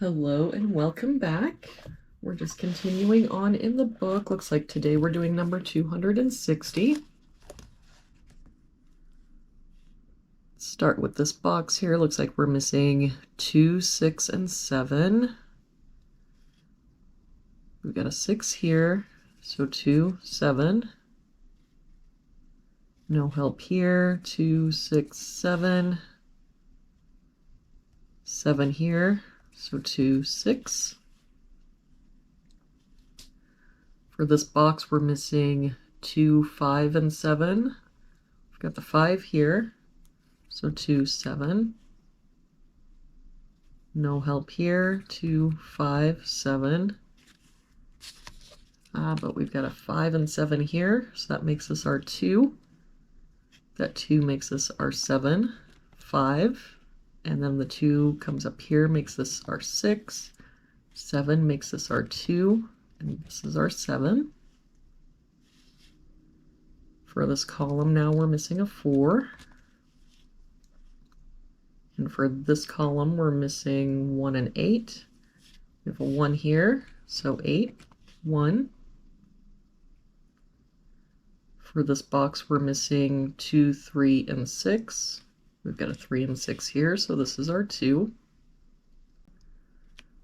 Hello and welcome back. We're just continuing on in the book. Looks like today we're doing number 260. Start with this box here. Looks like we're missing 2, 6, and 7. We've got a 6 here, so 2, 7. No help here, 2, 6, 7. 7 here, so 2, 6. For this box, we're missing 2, 5, and 7. We've got the 5 here, so 2, 7. No help here, 2, 5, 7. But we've got a 5 and 7 here, so that makes this our 2. That 2 makes this our 7, 5. And then the 2 comes up here, makes this our 6. 7 makes this our 2. And this is our 7. For this column now we're missing a 4. And for this column we're missing 1 and 8. We have a 1 here, so 8, 1. For this box we're missing 2, 3, and 6. We've got a 3 and 6 here, so this is our 2.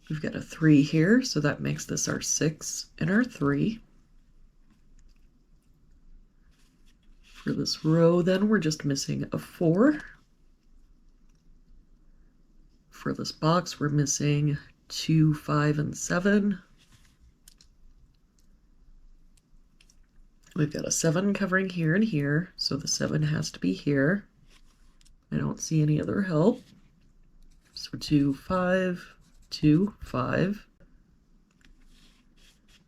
We've got a 3 here, so that makes this our 6 and our 3. For this row then, we're just missing a 4. For this box, we're missing 2, 5, and 7. We've got a 7 covering here and here, so the 7 has to be here. I don't see any other help. So 2, 5, 2, 5.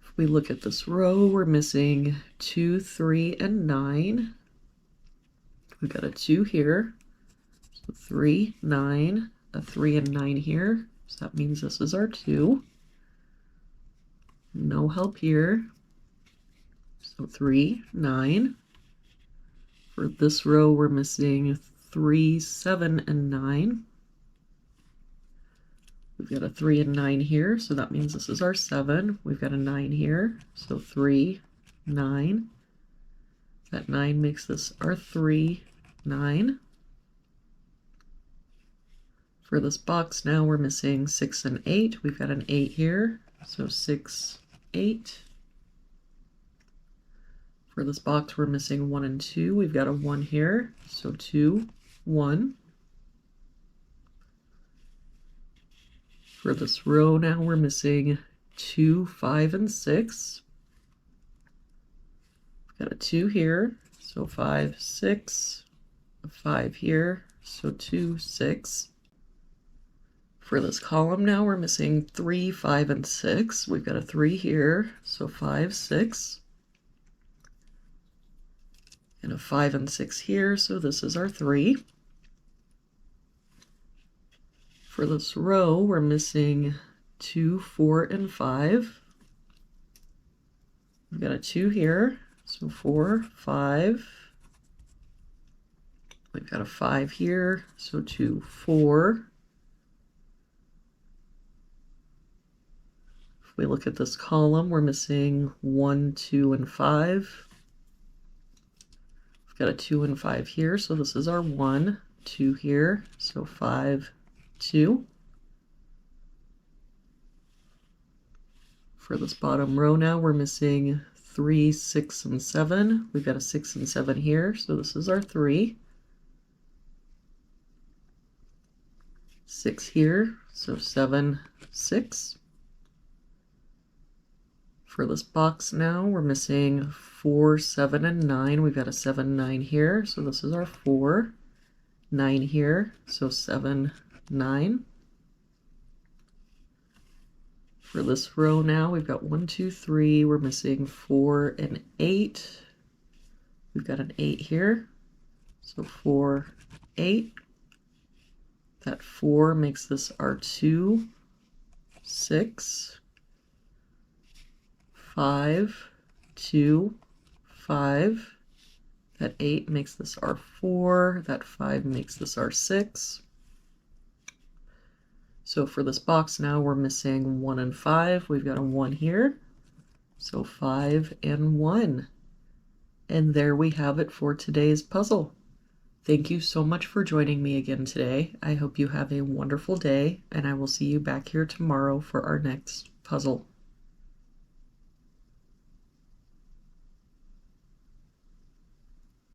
If we look at this row, we're missing 2, 3, and 9. We've got a 2 here, so 3, 9, a 3 and 9 here, so that means this is our 2. No help here, so 3, 9. For this row, we're missing 3, 7, and 9. We've got a 3 and 9 here, so that means this is our 7. We've got a 9 here, so 3, 9. That 9 makes this our 3, 9. For this box now we're missing 6 and 8. We've got an 8 here, so 6, 8. For this box we're missing 1 and 2. We've got a 1 here, so 2, 1. For this row now we're missing 2, 5, and 6. We've got a 2 here, so 5, 6. A 5 here, so 2, 6. For this column now we're missing 3, 5, and 6. We've got a 3 here, so 5, 6. And a 5 and 6 here, so this is our 3. For this row, we're missing 2, 4, and 5. We've got a 2 here, so 4, 5. We've got a 5 here, so 2, 4. If we look at this column, we're missing 1, 2, and 5. We've got a 2 and 5 here, so this is our 1, 2 here, so 5, 2. For this bottom row now, we're missing 3, 6, and 7. We've got a 6 and 7 here, so this is our 3. 6 here, so 7, 6. For this box now, we're missing 4, 7, and 9. We've got a 7, 9 here, so this is our 4. 9 here, so 7, 9. For this row now, we've got 1, 2, 3. We're missing 4 and 8. We've got an 8 here, so 4, 8. That 4 makes this our 2, 6, 5, 2, 5. That 8 makes this our 4. That 5 makes this our 6. So for this box now, we're missing 1 and 5. We've got a 1 here. So 5 and 1. And there we have it for today's puzzle. Thank you so much for joining me again today. I hope you have a wonderful day, and I will see you back here tomorrow for our next puzzle.